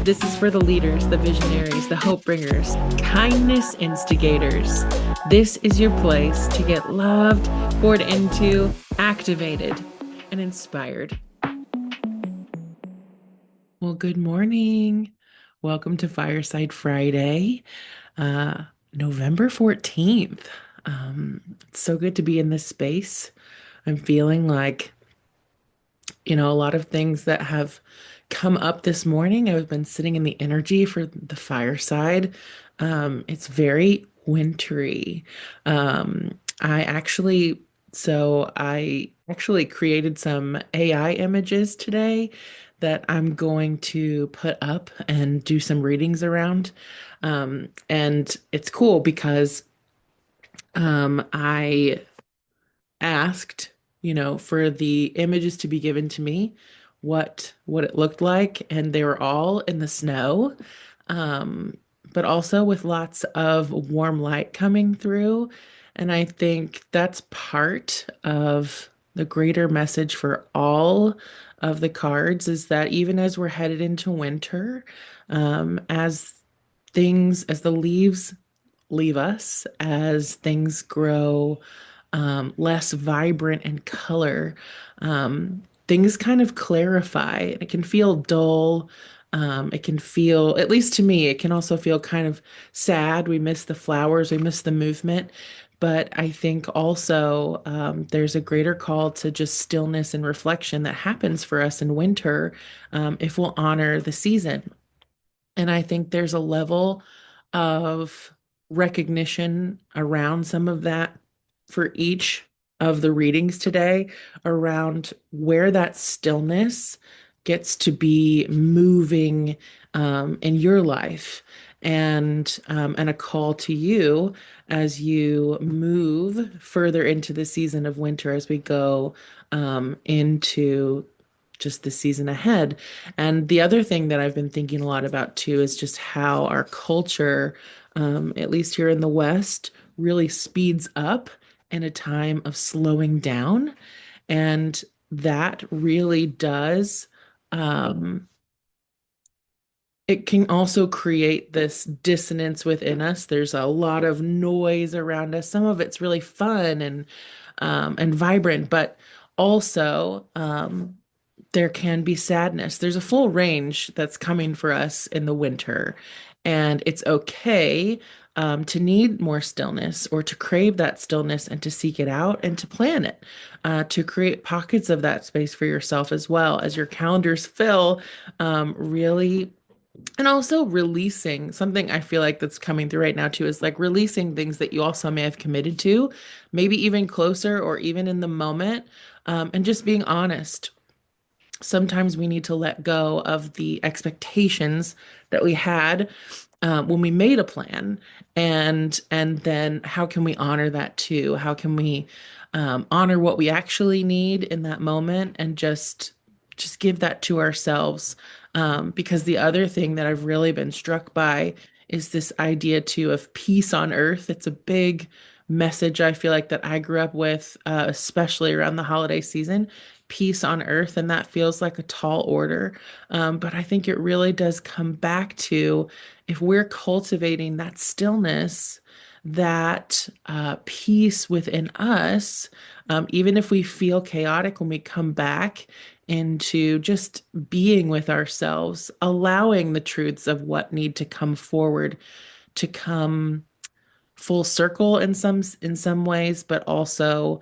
This is for the leaders, the visionaries, the hope bringers, kindness instigators. This is your place to get loved, poured into, activated, and inspired. Well, good morning. Welcome to Fireside Friday, uh, November 14th. It's so good to be in this space. I'm feeling like a lot of things that have come up this morning. I've been sitting in the energy for the fireside. It's very wintry. I actually, I actually created some AI images today that I'm going to put up and do some readings around. And it's cool because I asked, for the images to be given to me, what it looked like, and they were all in the snow, um, but also with lots of warm light coming through. And I think that's part of the greater message for all of the cards is that even as we're headed into winter, as the leaves leave us, as things grow less vibrant in color, things kind of clarify. It can feel dull. It can feel, at least to me, it can also feel kind of sad. We miss the flowers, we miss the movement. But I think also there's a greater call to just stillness and reflection that happens for us in winter if we'll honor the season. And I think there's a level of recognition around some of that for each of the readings today, around where that stillness gets to be moving in your life, and a call to you as you move further into the season of winter as we go into just the season ahead. And the other thing that I've been thinking a lot about too is just how our culture, at least here in the West, really speeds up in a time of slowing down. And that really does, um, it can also create this dissonance within us. There's a lot of noise around us. Some of it's really fun and vibrant, but also there can be sadness. There's a full range that's coming for us in the winter, and it's okay to need more stillness or to crave that stillness and to seek it out and to plan it, to create pockets of that space for yourself as well as your calendars fill, really. And also releasing something I feel like that's coming through right now too is like releasing things that you also may have committed to, maybe even closer or even in the moment, and just being honest. Sometimes we need to let go of the expectations that we had when we made a plan, and then how can we honor that too? How can we honor what we actually need in that moment and just give that to ourselves? Because the other thing that I've really been struck by is this idea too of peace on earth. It's a big message I feel like that I grew up with, especially around the holiday season. Peace on earth, and that feels like a tall order. But I think it really does come back to if we're cultivating that stillness, that peace within us, even if we feel chaotic when we come back into just being with ourselves, allowing the truths of what need to come forward to come full circle in some ways, but also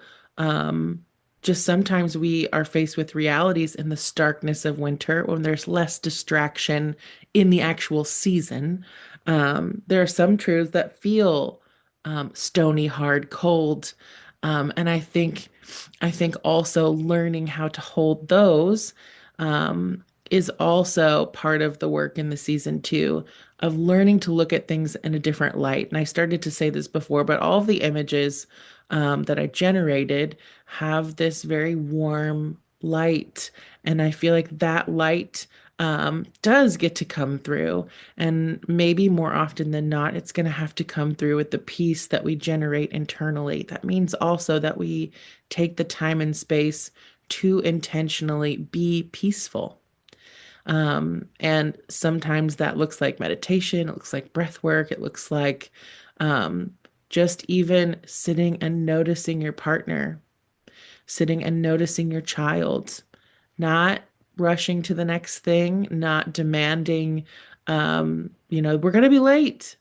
just sometimes we are faced with realities in the starkness of winter when there's less distraction in the actual season. There are some truths that feel stony, hard, cold, and I think also learning how to hold those is also part of the work in the season too, of learning to look at things in a different light. And I started to say this before, but all of the images that I generated have this very warm light. And I feel like that light does get to come through. And maybe more often than not, it's going to have to come through with the peace that we generate internally. That means also that we take the time and space to intentionally be peaceful. And sometimes that looks like meditation, it looks like breath work, it looks like um, just even sitting and noticing your partner, sitting and noticing your child, not rushing to the next thing, not demanding, we're going to be late.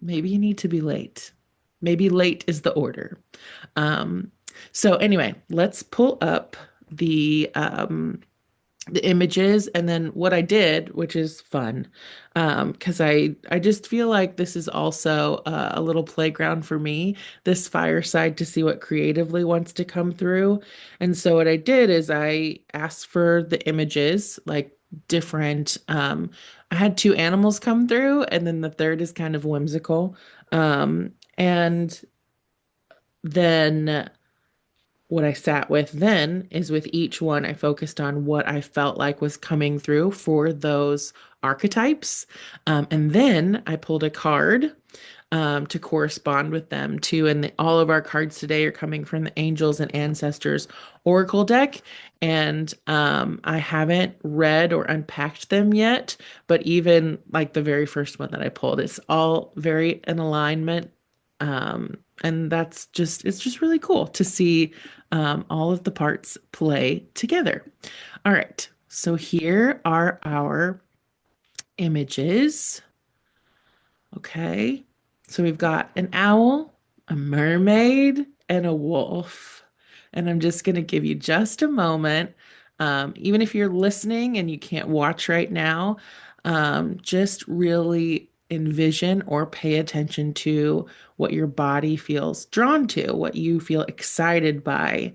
Maybe you need to be late. Maybe late is the order. Um, so anyway, let's pull up the images and then what I did, which is fun, because I just feel like this is also a little playground for me, this fireside to see what creatively wants to come through. And so what I did is I asked for the images, like different. I had two animals come through, and then the third is kind of whimsical. And then what I sat with then is with each one, I focused on what I felt like was coming through for those archetypes. And then I pulled a card to correspond with them too. And all of our cards today are coming from the Angels and Ancestors Oracle deck. And I haven't read or unpacked them yet, but even like the very first one that I pulled, it's all very in alignment. And it's just really cool to see all of the parts play together. All right, so here are our images. Okay. So we've got an owl, a mermaid, and a wolf. And I'm just going to give you just a moment. Even if you're listening and you can't watch right now, just really envision or pay attention to what your body feels drawn to, what you feel excited by.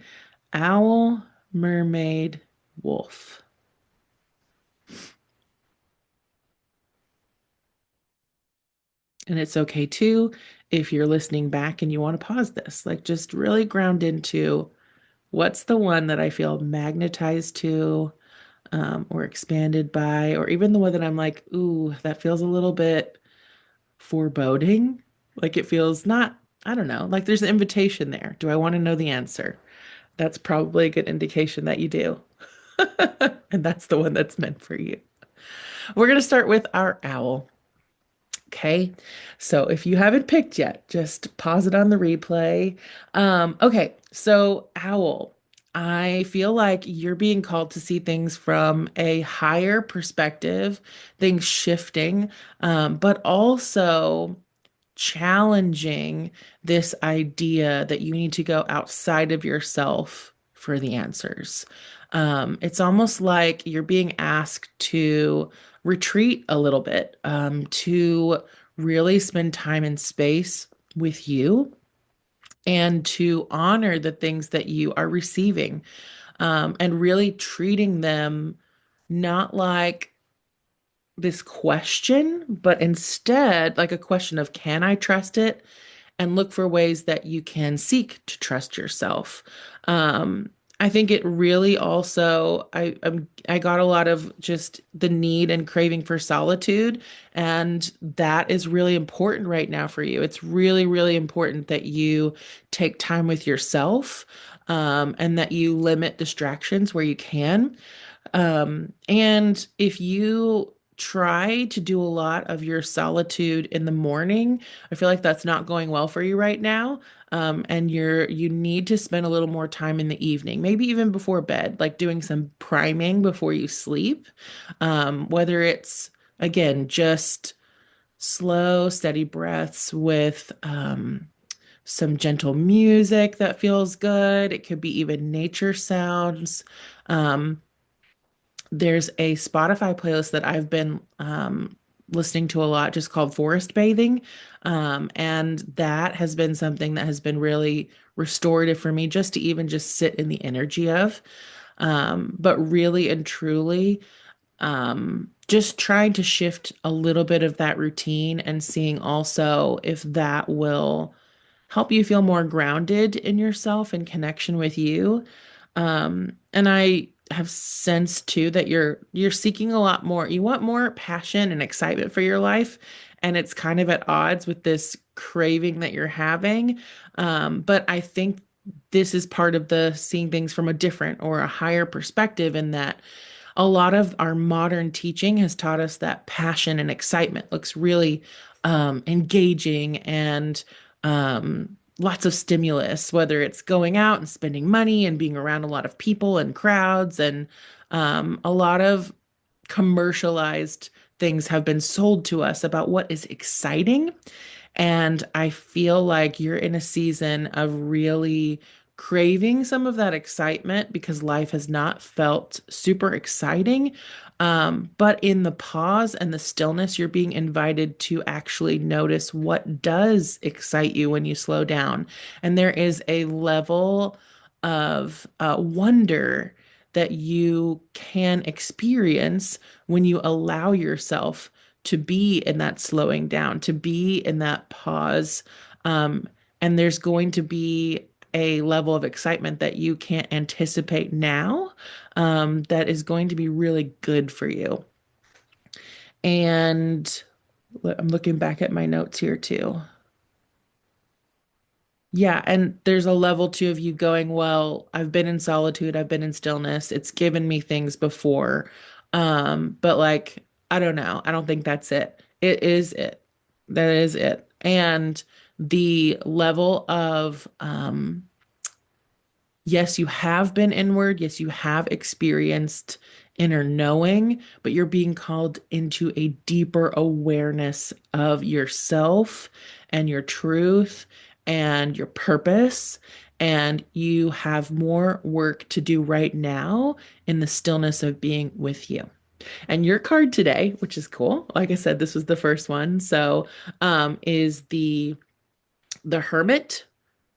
Owl, mermaid, wolf. And it's okay too if you're listening back and you want to pause this, like just really ground into what's the one that I feel magnetized to or expanded by, or even the one that I'm like, ooh, that feels a little bit foreboding. Like it feels not, I don't know, like there's an invitation there. Do I want to know the answer? That's probably a good indication that you do. And that's the one that's meant for you. We're going to start with our owl. Okay. So if you haven't picked yet, just pause it on the replay. Okay. So, owl, I feel like you're being called to see things from a higher perspective, things shifting, but also challenging this idea that you need to go outside of yourself for the answers. It's almost like you're being asked to retreat a little bit, to really spend time and space with you and to honor the things that you are receiving, and really treating them not like this question, but instead like a question of, can I trust it? And look for ways that you can seek to trust yourself. I think it really also, I got a lot of just the need and craving for solitude, and that is really important right now for you. It's really, really important that you take time with yourself, and that you limit distractions where you can. And if you try to do a lot of your solitude in the morning, I feel like that's not going well for you right now. And you need to spend a little more time in the evening, maybe even before bed, like doing some priming before you sleep. Whether it's again just slow, steady breaths with some gentle music that feels good. It could be even nature sounds. Um, there's a Spotify playlist that I've been listening to a lot just called Forest Bathing. And that has been something that has been really restorative for me just to even just sit in the energy of. But really and truly, just trying to shift a little bit of that routine and seeing also if that will help you feel more grounded in yourself and connection with you. And I have sensed too that you're seeking a lot more. You want more passion and excitement for your life, and it's kind of at odds with this craving that you're having. But I think this is part of the seeing things from a different or a higher perspective in that A lot of our modern teaching has taught us that passion and excitement looks really engaging and lots of stimulus, whether it's going out and spending money and being around a lot of people and crowds, and a lot of commercialized things have been sold to us about what is exciting. And I feel like you're in a season of really craving some of that excitement because life has not felt super exciting. But in the pause and the stillness, you're being invited to actually notice what does excite you when you slow down. And there is a level of wonder that you can experience when you allow yourself to be in that slowing down, to be in that pause. Um, and there's going to be a level of excitement that you can't anticipate now, that is going to be really good for you. And I'm looking back at my notes here too. Yeah, and there's a level too of you going, well, I've been in solitude, I've been in stillness. It's given me things before. But like, I don't know. I don't think that's it. It is it. That is it. And the level of yes, you have been inward. Yes, you have experienced inner knowing, but you're being called into a deeper awareness of yourself and your truth and your purpose. And you have more work to do right now in the stillness of being with you. And your card today, which is cool, like I said, this was the first one. So, is the Hermit,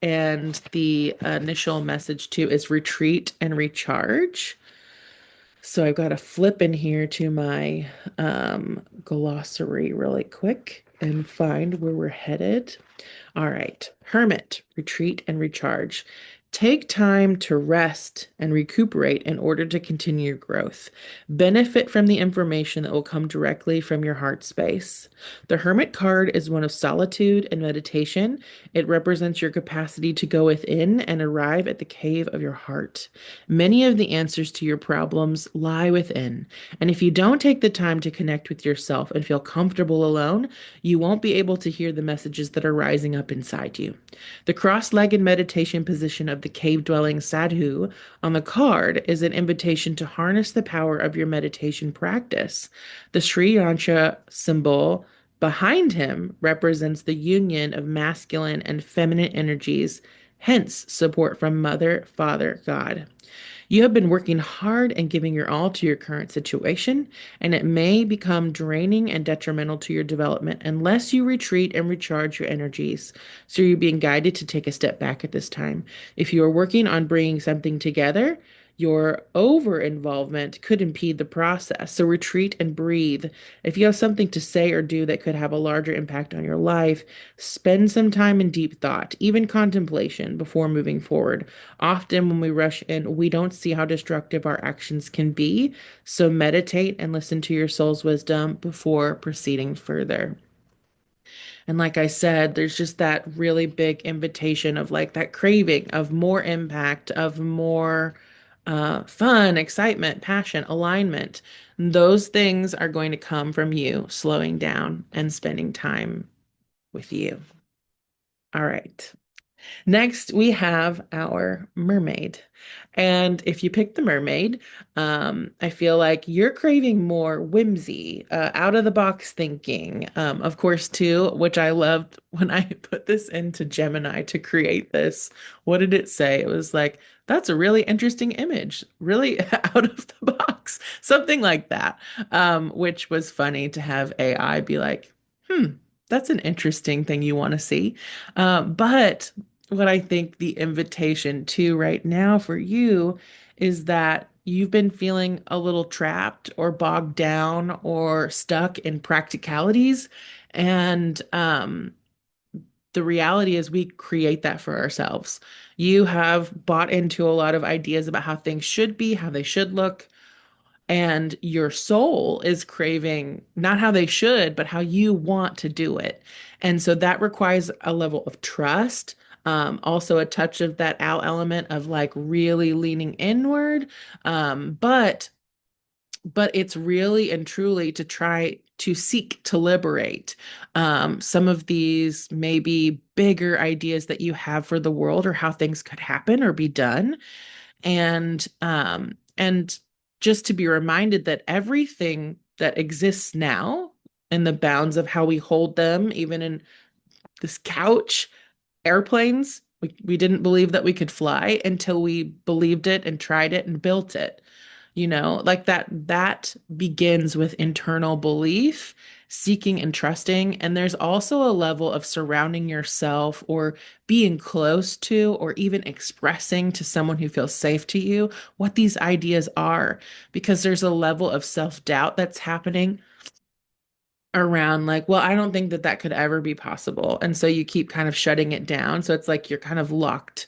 and the initial message too is retreat and recharge. So I've got to flip in here to my glossary really quick and find where we're headed. All right. Hermit, retreat and recharge. Take time to rest and recuperate in order to continue your growth. Benefit from the information that will come directly from your heart space. The Hermit card is one of solitude and meditation. It represents your capacity to go within and arrive at the cave of your heart. Many of the answers to your problems lie within. And if you don't take the time to connect with yourself and feel comfortable alone, you won't be able to hear the messages that are rising up inside you. The cross-legged meditation position of the cave-dwelling sadhu on the card is an invitation to harness the power of your meditation practice. The Sri Yantra symbol behind him represents the union of masculine and feminine energies, hence support from Mother, Father, God. You have been working hard and giving your all to your current situation, and it may become draining and detrimental to your development unless you retreat and recharge your energies. So you're being guided to take a step back at this time. If you are working on bringing something together, your over involvement could impede the process. So retreat and breathe. If you have something to say or do that could have a larger impact on your life, spend some time in deep thought, even contemplation, before moving forward. Often, when we rush in, we don't see how destructive our actions can be. So meditate and listen to your soul's wisdom before proceeding further. And like I said, there's just that really big invitation of like that craving of more impact, of more fun, excitement, passion, alignment. Those things are going to come from you slowing down and spending time with you. All right. Next, we have our mermaid. And if you pick the mermaid, I feel like you're craving more whimsy, out of the box thinking. Of course, too, which I loved when I put this into Gemini to create this. What did it say? It was like, that's a really interesting image, really out of the box, something like that, which was funny to have AI be like, that's an interesting thing you want to see. But what I think the invitation to right now for you is that you've been feeling a little trapped or bogged down or stuck in practicalities. And the reality is we create that for ourselves. You have bought into a lot of ideas about how things should be, how they should look, and your soul is craving not how they should, but how you want to do it. And so that requires a level of trust, also a touch of that owl element of like really leaning inward. But but it's really and truly to try to seek to liberate some of these maybe bigger ideas that you have for the world or how things could happen or be done. And just to be reminded that everything that exists now in the bounds of how we hold them, even in this couch, airplanes, we didn't believe that we could fly until we believed it and tried it and built it. Like that begins with internal belief, seeking and trusting. And there's also a level of surrounding yourself or being close to, or even expressing to someone who feels safe to you what these ideas are, because there's a level of self-doubt that's happening around like, well, I don't think that that could ever be possible. And so you keep kind of shutting it down. So it's like you're kind of locked.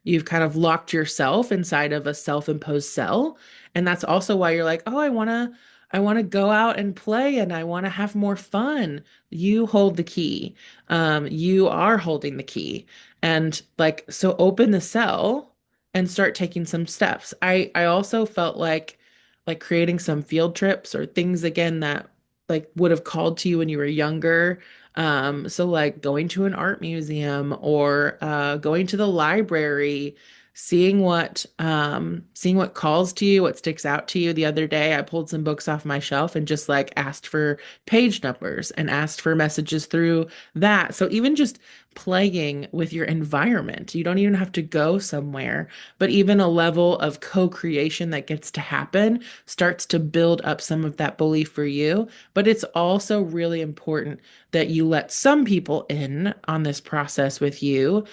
You've kind of locked yourself inside of a self-imposed cell. And that's also why you're like, oh, I want to go out and play and I want to have more fun. You hold the key. You are holding the key. And like, so open the cell and start taking some steps. I also felt like creating some field trips or things again that like would have called to you when you were younger. So like going to an art museum or going to the library, seeing what calls to you, what sticks out to you. The other day, I pulled some books off my shelf and just like asked for page numbers and asked for messages through that. So even just playing with your environment, you don't even have to go somewhere, but even a level of co-creation that gets to happen starts to build up some of that belief for you. But it's also really important that you let some people in on this process with you,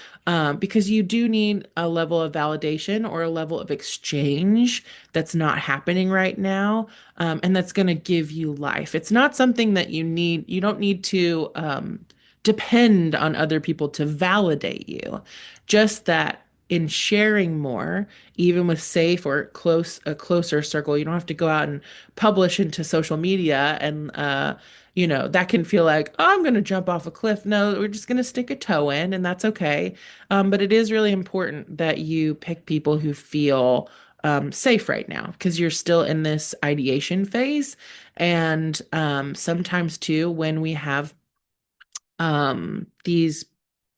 because you do need a level of validation or a level of exchange that's not happening right now, and that's going to give you life. It's not something that you don't need to depend on other people to validate you. Just that in sharing more, even with safe or a closer circle, you don't have to go out and publish into social media and that can feel like, oh, I'm going to jump off a cliff. No, we're just going to stick a toe in, and that's okay. But it is really important that you pick people who feel safe right now because you're still in this ideation phase. And sometimes, too, when we have these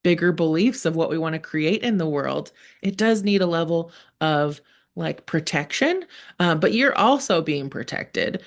bigger beliefs of what we want to create in the world, it does need a level of like protection, but you're also being protected.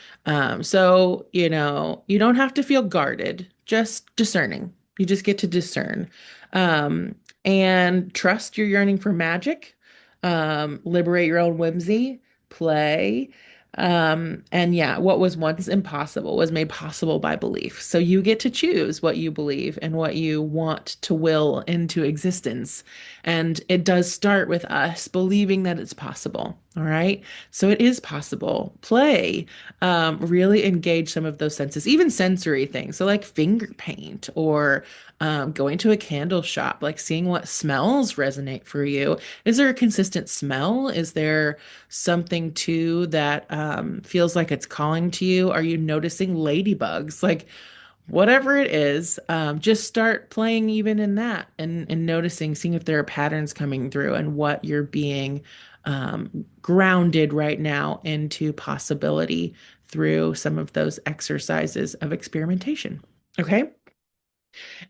So, you don't have to feel guarded, just discerning. You just get to discern and trust your yearning for magic, liberate your own whimsy, play. And yeah, what was once impossible was made possible by belief. So you get to choose what you believe and what you want to will into existence. And it does start with us believing that it's possible. All right. So it is possible. Play, really engage some of those senses, even sensory things. So like finger paint or going to a candle shop, like seeing what smells resonate for you. Is there a consistent smell? Is there something too that feels like it's calling to you? Are you noticing ladybugs? Like whatever it is, just start playing even in that and noticing, seeing if there are patterns coming through and what you're being grounded right now into possibility through some of those exercises of experimentation. Okay.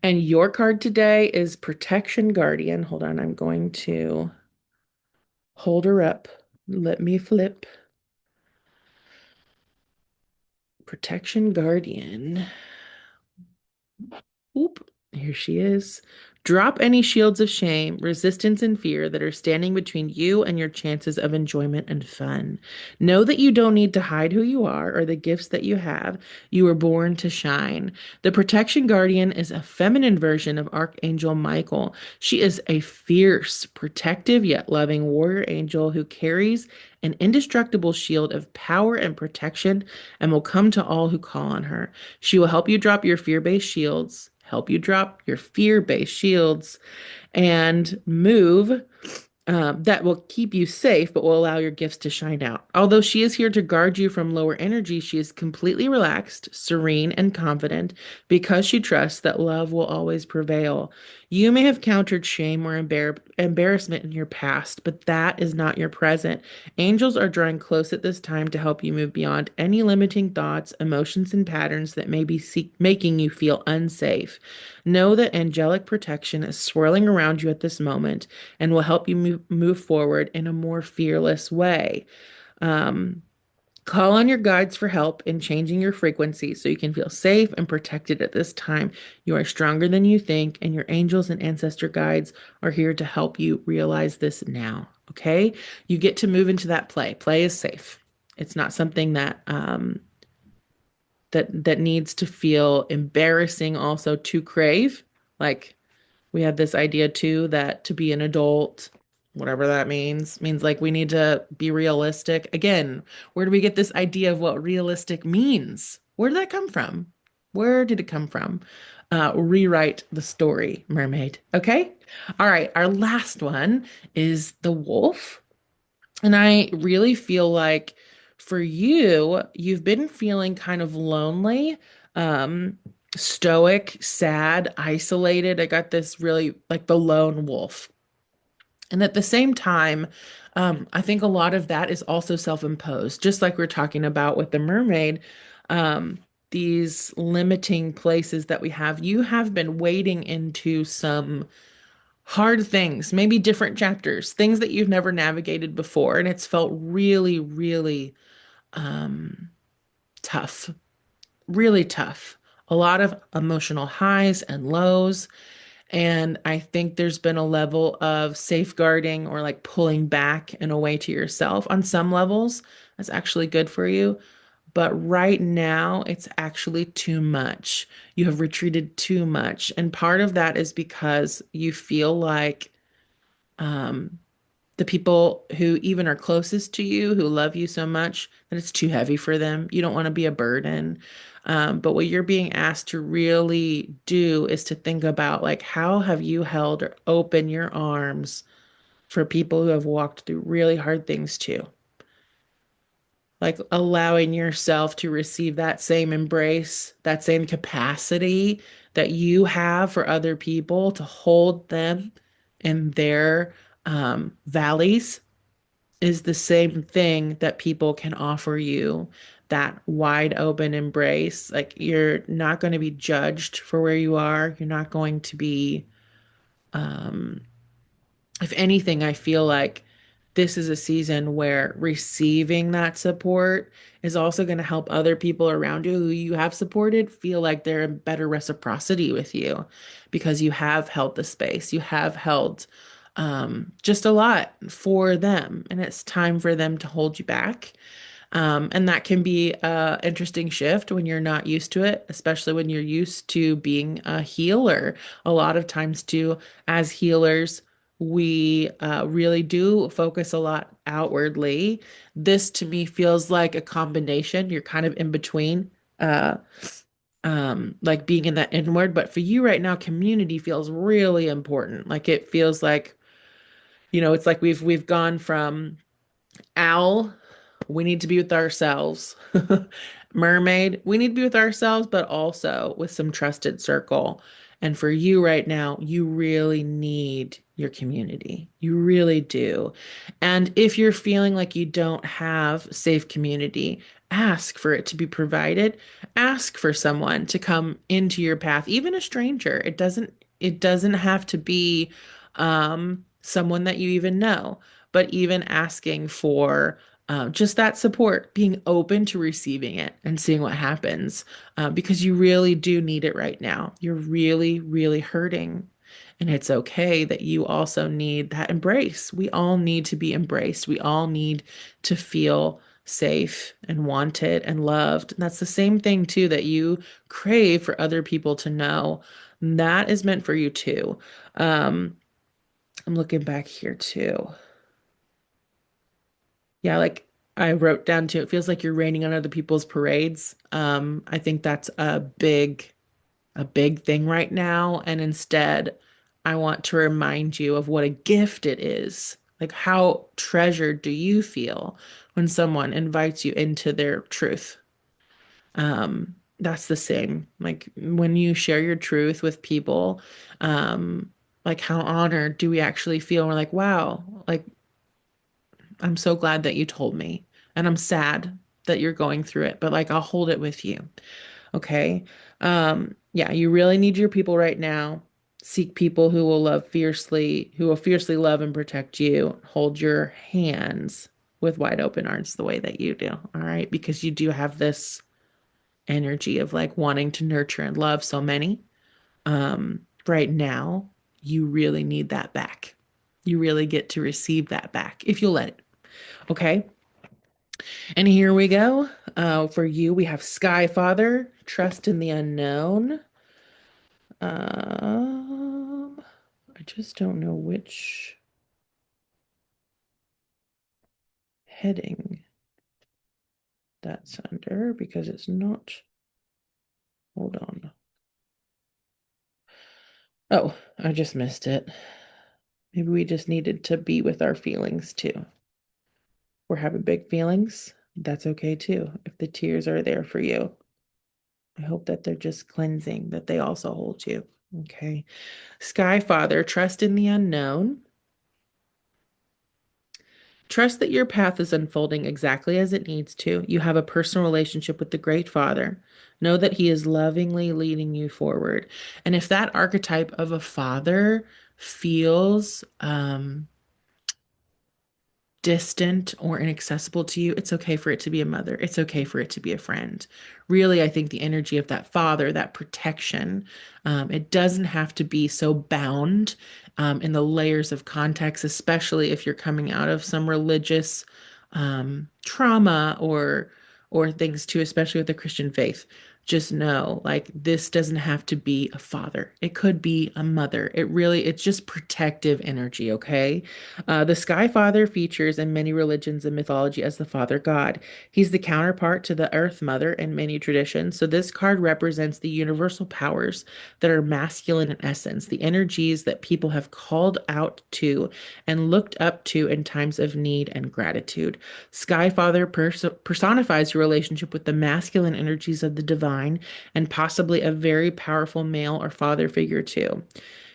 And your card today is Protection Guardian. Hold on, I'm going to hold her up. Let me flip. Protection Guardian. Oop, here she is. Drop any shields of shame, resistance, and fear that are standing between you and your chances of enjoyment and fun. Know that you don't need to hide who you are or the gifts that you have. You were born to shine. The Protection Guardian is a feminine version of Archangel Michael. She is a fierce, protective, yet loving warrior angel who carries an indestructible shield of power and protection and will come to all who call on her. She will help you drop your fear-based shields, help you drop your fear-based shields, and move that will keep you safe, but will allow your gifts to shine out. Although she is here to guard you from lower energy, she is completely relaxed, serene, and confident because she trusts that love will always prevail. You may have countered shame or embarrassment in your past, but that is not your present. Angels are drawing close at this time to help you move beyond any limiting thoughts, emotions, and patterns that may be making you feel unsafe. Know that angelic protection is swirling around you at this moment and will help you move forward in a more fearless way. Um, Call on your guides for help in changing your frequency so you can feel safe and protected at this time. You are stronger than you think, and your angels and ancestor guides are here to help you realize this now. Okay? You get to move into that play. Play is safe. It's not something that needs to feel embarrassing also to crave. Like we have this idea too that to be an adult, whatever that means like we need to be realistic. Again, where do we get this idea of what realistic means? Where did that come from? Where did it come from? Rewrite the story, mermaid. Okay? All right, our last one is the wolf. And I really feel like for you, you've been feeling kind of lonely, um, stoic, sad, isolated. I got this really like the lone wolf. And at the same time, I think a lot of that is also self-imposed, just like we're talking about with the mermaid. Um, these limiting places that we have, you have been wading into some hard things, maybe different chapters, things that you've never navigated before, and it's felt really, really um, tough, really tough. A lot of emotional highs and lows. And I think there's been a level of safeguarding or like pulling back and away to yourself on some levels. That's actually good for you. But right now, it's actually too much. You have retreated too much. And part of that is because you feel like um, the people who even are closest to you, who love you so much, that it's too heavy for them. You don't want to be a burden. But what you're being asked to really do is to think about like, how have you held or open your arms for people who have walked through really hard things too? Like allowing yourself to receive that same embrace, that same capacity that you have for other people to hold them in their valleys is the same thing that people can offer you, that wide open embrace. Like you're not going to be judged for where you are. You're not going to be, um, if anything, I feel like this is a season where receiving that support is also going to help other people around you who you have supported feel like they're in better reciprocity with you because you have held the space. You have held just a lot for them, and it's time for them to hold you back. And that can be a interesting shift when you're not used to it, especially when you're used to being a healer. A lot of times, too, as healers, we really do focus a lot outwardly. This to me feels like a combination. You're kind of in between, uh, like being in that inward. But for you right now, community feels really important. Like it feels like, it's like we've gone from owl, we need to be with ourselves. Mermaid, we need to be with ourselves, but also with some trusted circle. And for you right now, you really need your community. You really do. And if you're feeling like you don't have safe community, ask for it to be provided. Ask for someone to come into your path, even a stranger. It doesn't have to be someone that you even know, but even asking for just that support, being open to receiving it and seeing what happens, because you really do need it right now. You're really, really hurting. And it's okay that you also need that embrace. We all need to be embraced. We all need to feel safe and wanted and loved. And that's the same thing, too, that you crave for other people to know. That is meant for you, too. Um, I'm looking back here, too. Yeah, like I wrote down too, it feels like you're raining on other people's parades. I think that's a big thing right now. And instead, I want to remind you of what a gift it is. Like how treasured do you feel when someone invites you into their truth? That's the same. Like when you share your truth with people, Like, how honored do we actually feel? We're like, wow, like, I'm so glad that you told me. And I'm sad that you're going through it, but like, I'll hold it with you. Okay. Yeah, you really need your people right now. Seek people who will fiercely love and protect you. Hold your hands with wide open arms the way that you do. All right. Because you do have this energy of like wanting to nurture and love so many. Right now, you really need that back. You really get to receive that back if you'll let it. Okay. And here we go. For you, we have Sky Father, trust in the unknown. Um, I just don't know which heading that's under because it's not. Hold on. Oh, I just missed it. Maybe we just needed to be with our feelings too. We're having big feelings. That's okay too. If the tears are there for you, I hope that they're just cleansing, that they also hold you. Okay. Sky Father, trust in the unknown. Trust that your path is unfolding exactly as it needs to. You have a personal relationship with the Great Father. Know that He is lovingly leading you forward. And if that archetype of a father feels distant or inaccessible to you, it's okay for it to be a mother. It's okay for it to be a friend. Really, I think the energy of that father, that protection, it doesn't have to be so bound in the layers of context, especially if you're coming out of some religious trauma or things too, especially with the Christian faith. Just know, like, this doesn't have to be a father. It could be a mother. It's just protective energy, okay? The Sky Father features in many religions and mythology as the Father God. He's the counterpart to the Earth Mother in many traditions. So this card represents the universal powers that are masculine in essence, the energies that people have called out to and looked up to in times of need and gratitude. Sky Father personifies your relationship with the masculine energies of the divine and possibly a very powerful male or father figure too.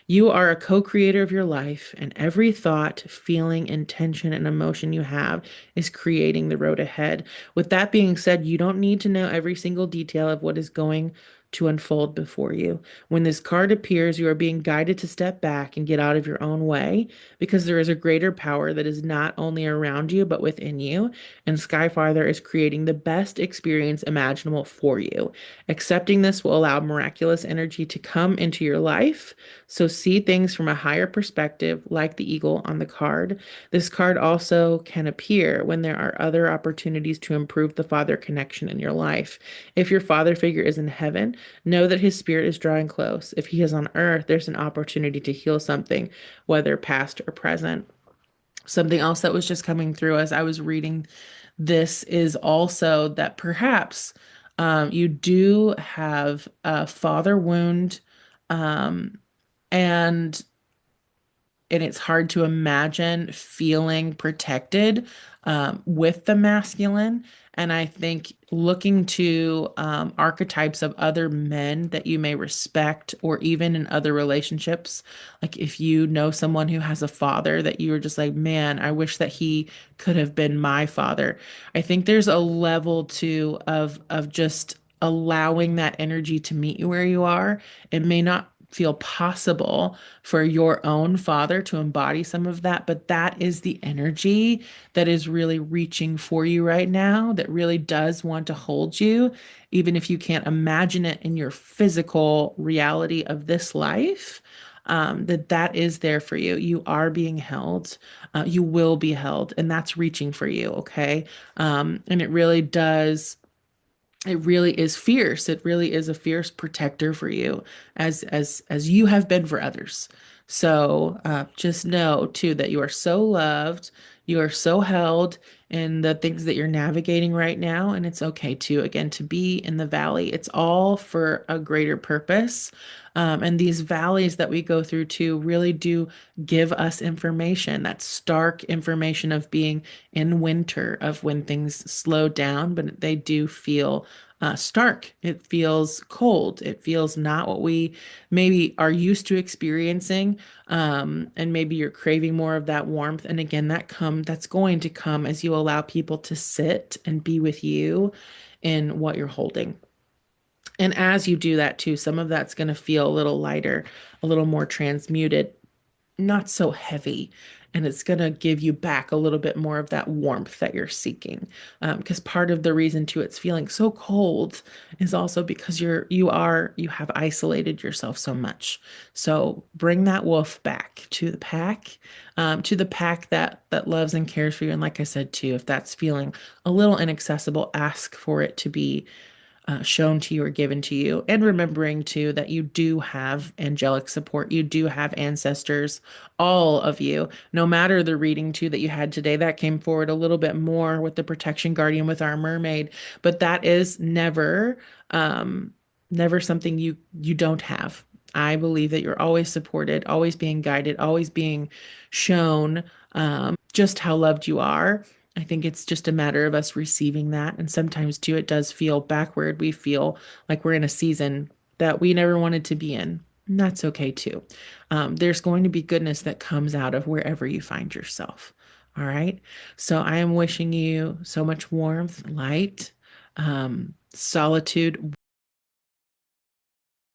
You are a co creator of your life, and every thought, feeling, intention, and emotion you have is creating the road ahead. With that being said, you don't need to know every single detail of what is going to unfold before you. When this card appears, you are being guided to step back and get out of your own way because there is a greater power that is not only around you but within you. And Skyfather is creating the best experience imaginable for you. Accepting this will allow miraculous energy to come into your life. So see things from a higher perspective, like the eagle on the card. This card also can appear when there are other opportunities to improve the father connection in your life. If your father figure is in heaven, know that his spirit is drawing close. If he is on earth, there's an opportunity to heal something, whether past or present. Something else that was just coming through as I was reading this is also that perhaps you do have a father wound, um, and it's hard to imagine feeling protected with the masculine. And I think looking to archetypes of other men that you may respect, or even in other relationships, like if you know someone who has a father that you were just like, man, I wish that he could have been my father. I think there's a level too of just allowing that energy to meet you where you are. It may not feel possible for your own father to embody some of that, but that is the energy that is really reaching for you right now, that really does want to hold you, even if you can't imagine it in your physical reality of this life. That is there for you. You are being held. You will be held, and that's reaching for you. Okay. And it really is fierce. It really is a fierce protector for you, as you have been for others. So just know too that you are so loved, you are so held, and the things that you're navigating right now. And it's okay too, again, to be in the valley. It's all for a greater purpose. And these valleys that we go through too really do give us information, that stark information of being in winter, of when things slow down, but they do feel stark. It feels cold. It feels not what we maybe are used to experiencing. And maybe you're craving more of that warmth. And again, that's going to come as you allow people to sit and be with you in what you're holding. And as you do that too, some of that's going to feel a little lighter, a little more transmuted, not so heavy. And it's going to give you back a little bit more of that warmth that you're seeking. Because part of the reason too it's feeling so cold is also because you have isolated yourself so much. So bring that wolf back to the pack that loves and cares for you. And like I said too, if that's feeling a little inaccessible, ask for it to be shown to you or given to you. And remembering too that you do have angelic support, you do have ancestors, all of you, no matter the reading too that you had today, that came forward a little bit more with the protection guardian with our mermaid, but that is um, never something you don't have. I believe that you're always supported, always being guided, always being shown just how loved you are. I think it's just a matter of us receiving that. And sometimes, too, it does feel backward. We feel like we're in a season that we never wanted to be in. And that's okay, too. There's going to be goodness that comes out of wherever you find yourself. All right. So I am wishing you so much warmth, light, solitude,